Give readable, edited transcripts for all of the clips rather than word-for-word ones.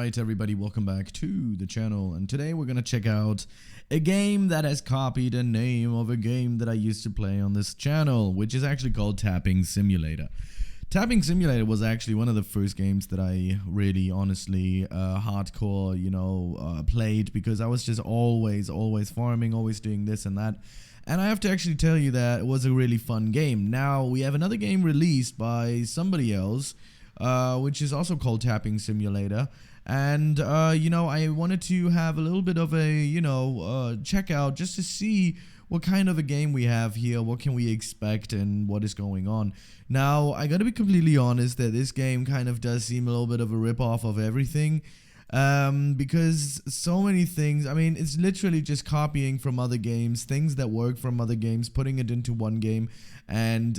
Alright everybody, welcome back to the channel, and today we're gonna check out a game that has copied a name of a game that I used to play on this channel, which is actually called Tapping Simulator. Tapping Simulator was actually one of the first games that I really honestly hardcore, played, because I was just always farming, always doing this and that. And I have to actually tell you that it was a really fun game. Now we have another game released by somebody else, which is also called Tapping Simulator. And, I wanted to have a little bit of a, check out just to see what kind of a game we have here, what can we expect, and what is going on. Now, I gotta be completely honest that this game kind of does seem a little bit of a rip-off of everything. Because so many things, I mean, it's literally just copying from other games, things that work from other games, putting it into one game, and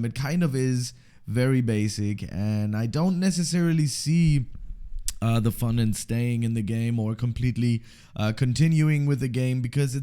it kind of is very basic, and I don't necessarily see the fun in staying in the game or completely continuing with the game, because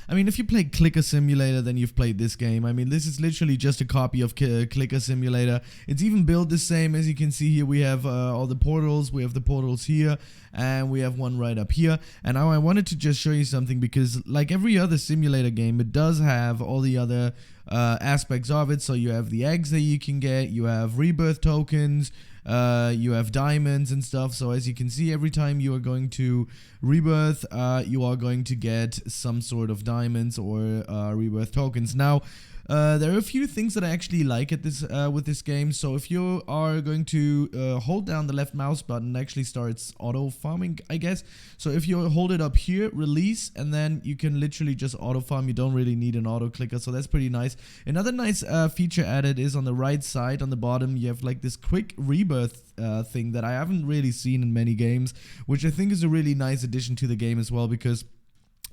I mean, if you play Clicker Simulator, then you've played this game. I mean, this is literally just a copy of Clicker Simulator. It's even built the same. As you can see here, we have all the portals. We have the portals here, and we have one right up here. And now I wanted to just show you something, because like every other simulator game, it does have all the other aspects of it. So you have the eggs that you can get, you have rebirth tokens, you have diamonds and stuff. So as you can see, every time you are going to rebirth, you are going to get some sort of diamonds or rebirth tokens. Now, there are a few things that I actually like at this with this game. So if you are going to hold down the left mouse button, it actually starts auto farming, I guess. So if you hold it up here, release, and then you can literally just auto farm. You don't really need an auto clicker, so that's pretty nice. Another nice feature added is on the right side, on the bottom, you have like this quick rebirth thing that I haven't really seen in many games, which I think is a really nice addition to the game as well, because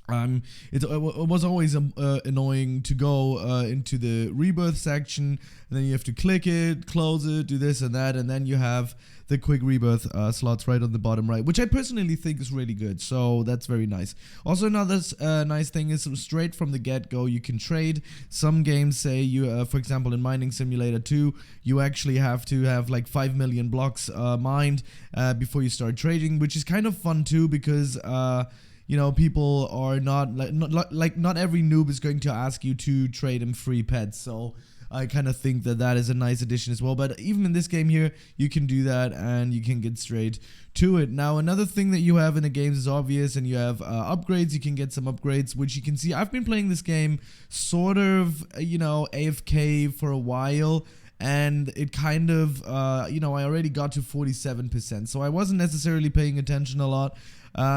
it was always annoying to go into the rebirth section, and then you have to click it, close it, do this and that, and then you have the quick rebirth slots right on the bottom right, which I personally think is really good, so that's very nice. Also, another nice thing is straight from the get-go, you can trade. Some games say you, for example, in Mining Simulator 2, you actually have to have like 5 million blocks mined before you start trading, which is kind of fun too, because people are not every noob is going to ask you to trade him free pets, so I kind of think that that is a nice addition as well. But even in this game here, you can do that and you can get straight to it. Now, another thing that you have in the games is obvious, and you have upgrades. You can get some upgrades, which you can see. I've been playing this game sort of, AFK for a while, and it kind of, I already got to 47%, so I wasn't necessarily paying attention a lot,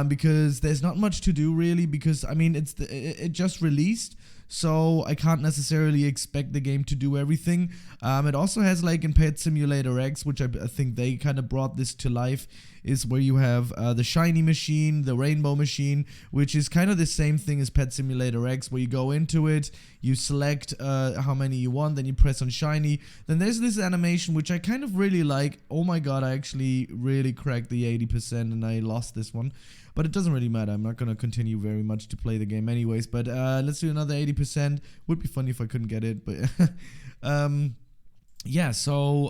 because there's not much to do really, because, I mean, it just released, so I can't necessarily expect the game to do everything. It also has, like in Pet Simulator X, which I think they kind of brought this to life, is where you have the shiny machine, the rainbow machine, which is kind of the same thing as Pet Simulator X, where you go into it, you select how many you want, then you press on shiny. Then there's this animation, which I kind of really like. Oh my god, I actually really cracked the 80% and I lost this one. But it doesn't really matter. I'm not going to continue very much to play the game anyways. But let's do another 80%. Would be funny if I couldn't get it. But yeah, so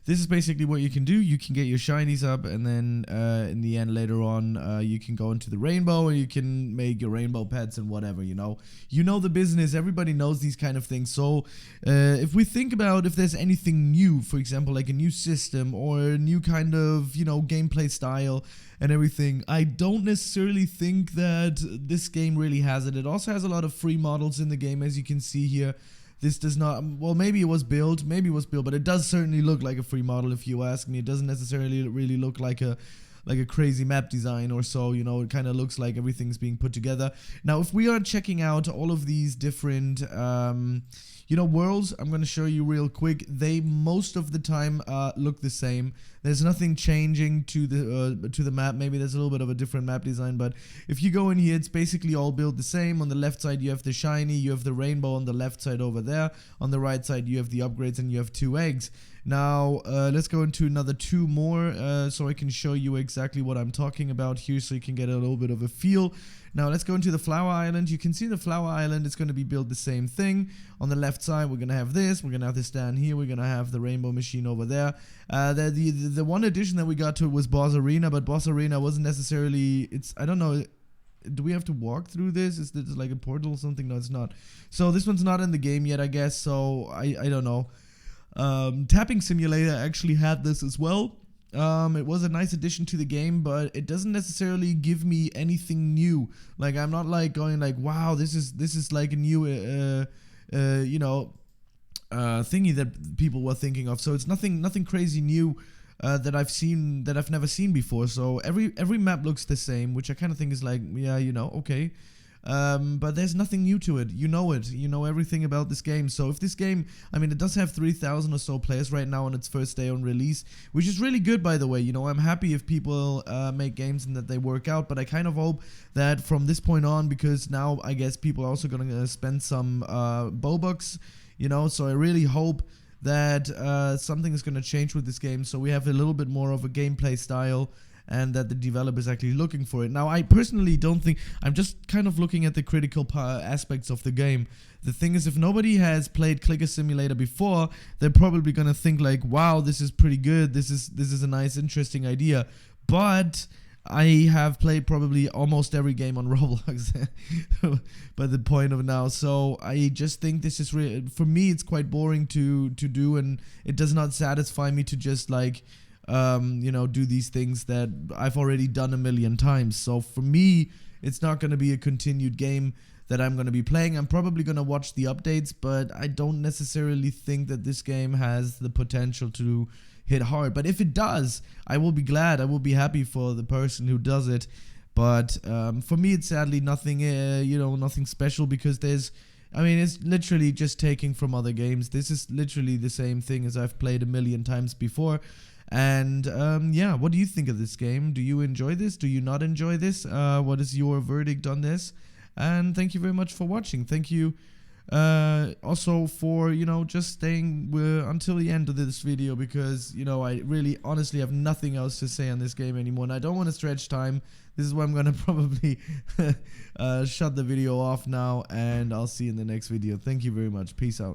this is basically what you can do. You can get your shinies up, and then in the end later on, you can go into the rainbow, and you can make your rainbow pets and whatever, you know the business. Everybody knows these kind of things. So if we think about if there's anything new, for example, like a new system or a new kind of gameplay style and everything, I don't necessarily think that this game really has it. It also has a lot of free models in the game, as you can see here. This does not, well, maybe it was built, but it does certainly look like a free model if you ask me. It doesn't necessarily really look like a crazy map design or so, it kind of looks like everything's being put together. Now, if we are checking out all of these different, worlds, I'm going to show you real quick. They most of the time look the same. There's nothing changing to the map. Maybe there's a little bit of a different map design, but if you go in here, it's basically all built the same. On the left side, you have the shiny, you have the rainbow on the left side over there. On the right side, you have the upgrades, and you have 2 eggs. Now, let's go into another 2 more so I can show you exactly what I'm talking about here so you can get a little bit of a feel. Now, let's go into the flower island. You can see the flower island is going to be built the same thing. On the left side, we're going to have this. We're going to have this down here. We're going to have the rainbow machine over there. The one addition that we got to it was Boss Arena, but Boss Arena wasn't necessarily, I don't know, do we have to walk through this? Is this like a portal or something? No, it's not. So this one's not in the game yet, I guess, so I don't know. Tapping Simulator actually had this as well. It was a nice addition to the game, but it doesn't necessarily give me anything new. Like, I'm not like going like, wow, this is like a new you know, thingy that people were thinking of. So it's nothing crazy new that I've never seen before. So every map looks the same, which I kind of think is like, yeah, you know, okay. But there's nothing new to it. You know everything about this game. So if this game, I mean, it does have 3,000 or so players right now on its first day on release, which is really good, by the way. You know, I'm happy if people make games and that they work out, but I kind of hope that from this point on, because now I guess people are also gonna spend some Bobucks, you know, so I really hope that something is gonna change with this game, so we have a little bit more of a gameplay style, and that the developer is actually looking for it. Now, I personally don't think, I'm just kind of looking at the critical aspects of the game. The thing is, if nobody has played Clicker Simulator before, they're probably gonna think like, wow, this is pretty good, this is a nice, interesting idea. But I have played probably almost every game on Roblox by the point of now, so I just think this is really, for me, it's quite boring to do, and it does not satisfy me to just like, you know, do these things that I've already done a million times. So for me, it's not going to be a continued game that I'm going to be playing. I'm probably going to watch the updates, but I don't necessarily think that this game has the potential to hit hard. But if it does, I will be glad. I will be happy for the person who does it. But for me, it's sadly nothing, you know, nothing special, because I mean, it's literally just taking from other games. This is literally the same thing as I've played a million times before. And yeah, what do you think of this game? Do you enjoy this? Do you not enjoy this? What is your verdict on this? And thank you very much for watching. Thank you also for, you know, just staying until the end of this video, because, you know, I really honestly have nothing else to say on this game anymore, and I don't want to stretch time. This is why I'm gonna probably shut the video off now, and I'll see you in the next video. Thank you very much. Peace out.